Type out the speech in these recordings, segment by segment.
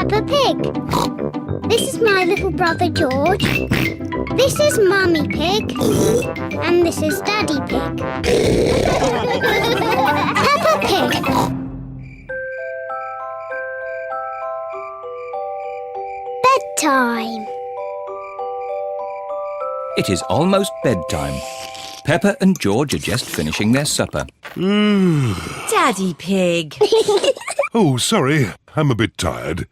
Peppa Pig. This is my little brother George. This is Mummy Pig. And this is Daddy Pig. Peppa Pig. Bedtime. It is almost bedtime. Peppa and George are just finishing their supper. Daddy Pig. Oh, sorry. I'm a bit tired.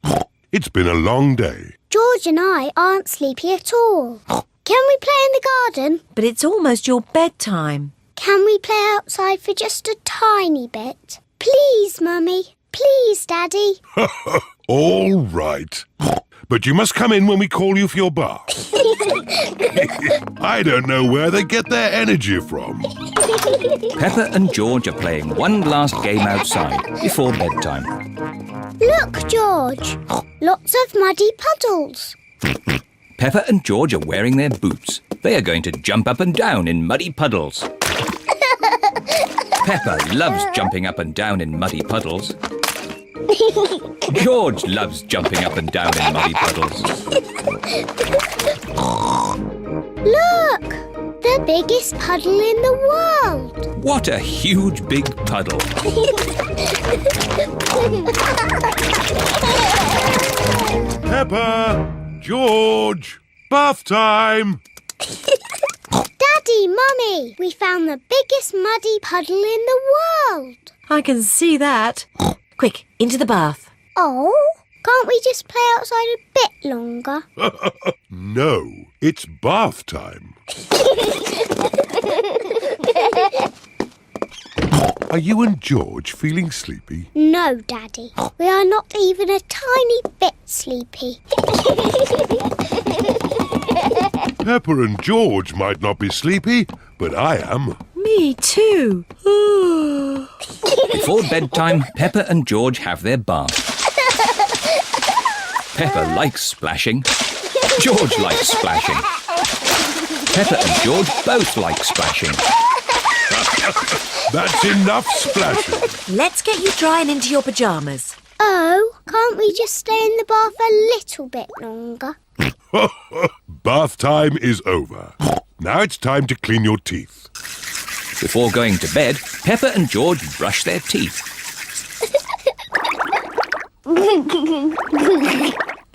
It's been a long day. George and I aren't sleepy at all. Can we play in the garden? But it's almost your bedtime. Can we play outside for just a tiny bit? Please, Mummy. Please, Daddy. All right. But you must come in when we call you for your bath. I don't know where they get their energy from. Peppa and George are playing one last game outside before bedtime. Look, George. Lots of muddy puddles. Peppa and George are wearing their boots. They are going to jump up and down in muddy puddles. Peppa loves jumping up and down in muddy puddles. George loves jumping up and down in muddy puddles. Look! The biggest puddle in the world. What a huge big puddle. Peppa! George! Bath time! Daddy, Mummy, we found the biggest muddy puddle in the world. I can see that. Quick, into the bath. Oh, can't we just play outside a bit longer? No, it's bath time. Are you and George feeling sleepy? No, Daddy. We are not even a tiny bit sleepy. Peppa and George might not be sleepy, but I am. Me too. Before bedtime, Peppa and George have their bath. Peppa likes splashing. George likes splashing. Peppa and George both like splashing. That's enough splashing. Let's get you dry and into your pyjamas. Oh, can't we just stay in the bath a little bit longer? Bath time is over. Now it's time to clean your teeth. Before going to bed, Peppa and George brush their teeth.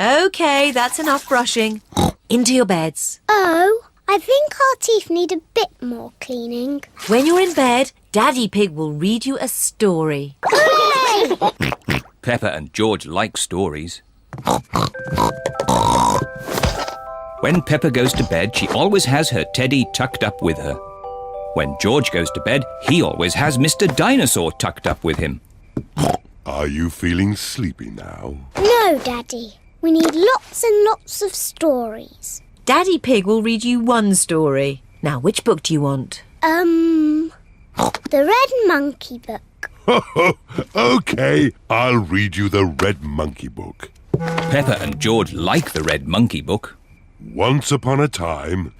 OK, that's enough brushing. Into your beds. Oh, I think our teeth need a bit more cleaning. When you're in bed, Daddy Pig will read you a story. Hooray! Peppa and George like stories. When Peppa goes to bed, she always has her teddy tucked up with her. When George goes to bed, he always has Mr. Dinosaur tucked up with him. Are you feeling sleepy now? No, Daddy. We need lots and lots of stories. Daddy Pig will read you one story. Now, which book do you want? The Red Monkey book. OK, I'll read you the Red Monkey book. Peppa and George like the Red Monkey book. Once upon a time...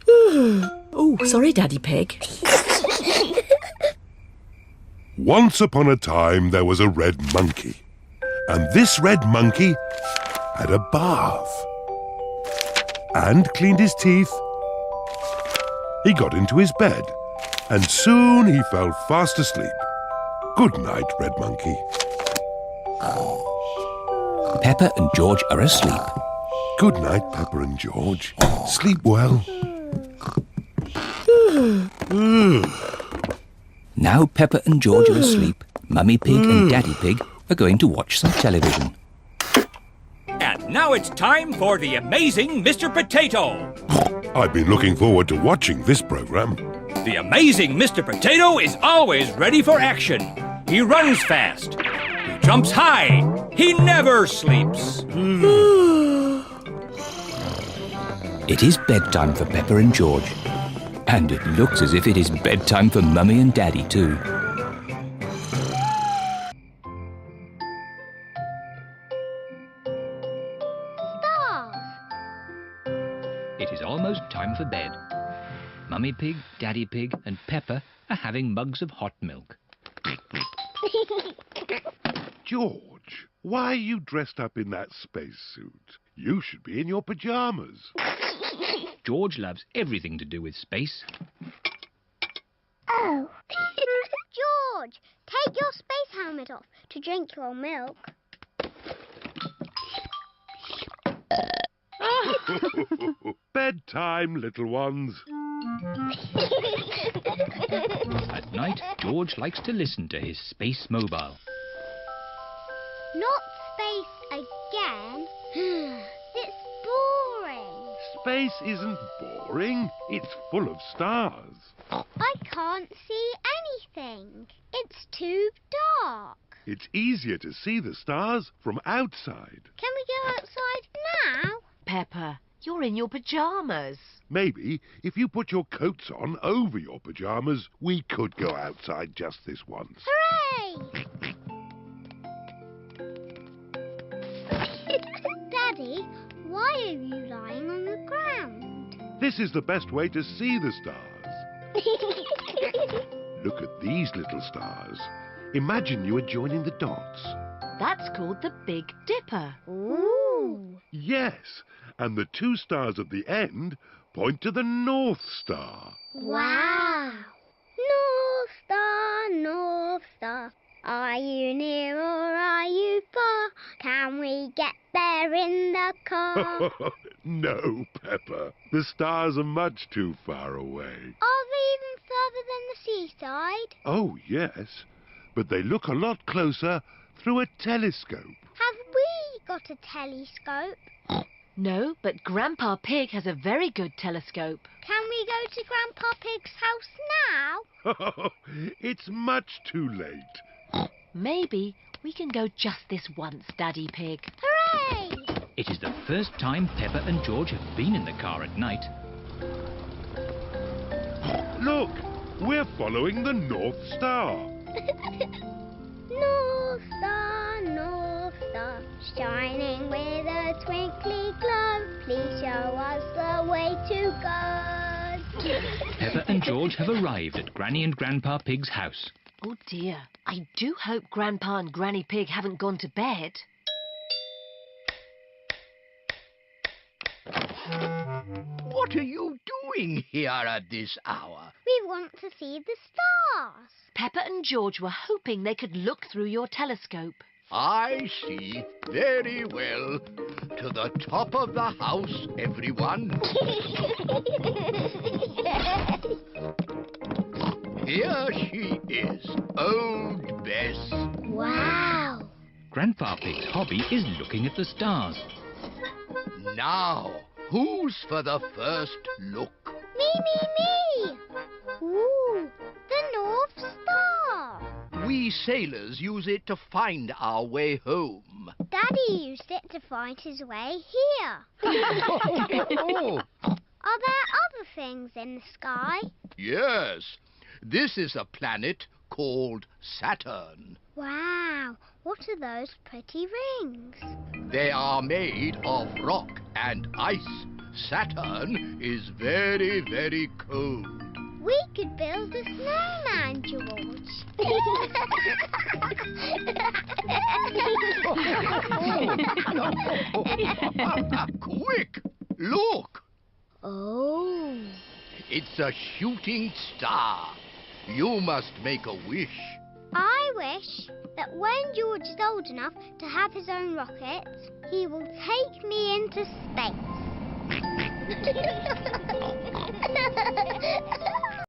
Oh, sorry, Daddy Pig. Once upon a time there was a red monkey. And this red monkey had a bath. And cleaned his teeth. He got into his bed. And soon he fell fast asleep. Good night, Red Monkey. Peppa and George are asleep. Good night, Peppa and George. Sleep well. Now Peppa and George are asleep, Mummy Pig and Daddy Pig are going to watch some television. And now it's time for the amazing Mr. Potato. I've been looking forward to watching this program. The amazing Mr. Potato is always ready for action. He runs fast. He jumps high. He never sleeps. It is bedtime for Peppa and George. And it looks as if it is bedtime for Mummy and Daddy too. Stars. It is almost time for bed. Mummy Pig, Daddy Pig and Peppa are having mugs of hot milk. George, Why are you dressed up in that spacesuit? You should be in your pyjamas. George loves everything to do with space. Oh. George, take your space helmet off to drink your milk. Bedtime, little ones. At night, George likes to listen to his space mobile. Not space again. It's boring. Space isn't boring. It's full of stars. I can't see anything. It's too dark. It's easier to see the stars from outside. Can we go outside now? Peppa, you're in your pyjamas. Maybe if you put your coats on over your pyjamas, we could go outside just this once. Hooray! Daddy, why are you lying on the ground? This is the best way to see the stars. Look at these little stars. Imagine you are joining the dots. That's called the Big Dipper. Ooh! Yes, and the two stars at the end point to the North Star. Wow! North Star, are you near or are you far? Can we get there in the car? No, Peppa. The stars are much too far away. Are they even further than the seaside? Oh, yes, but they look a lot closer through a telescope. Have we got a telescope? No, but Grandpa Pig has a very good telescope. Can we go to Grandpa Pig's house now? It's much too late. Maybe we can go just this once, Daddy Pig. Hooray! It is the first time Peppa and George have been in the car at night. Look, we're following the North Star. North Star, shining with a twinkly glow. Please show us the way to go. Peppa and George have arrived at Granny and Grandpa Pig's house. Oh dear, I do hope Grandpa and Granny Pig haven't gone to bed. What are you doing here at this hour? We want to see the stars. Peppa and George were hoping they could look through your telescope. I see. Very well. To the top of the house, everyone. Here she is, Old Bess. Wow! Grandpa Pig's hobby is looking at the stars. Now, who's for the first look? Me! Ooh, the North Star. We sailors use it to find our way home. Daddy used it to find his way here. Oh, Are there other things in the sky? yes. This is a planet called Saturn. Wow, what are those pretty rings? They are made of rock and ice. Saturn is very, very cold. We could build a snowman, George. Quick, look. Oh. It's a shooting star. You must make a wish. I wish that when George is old enough to have his own rockets, he will take me into space.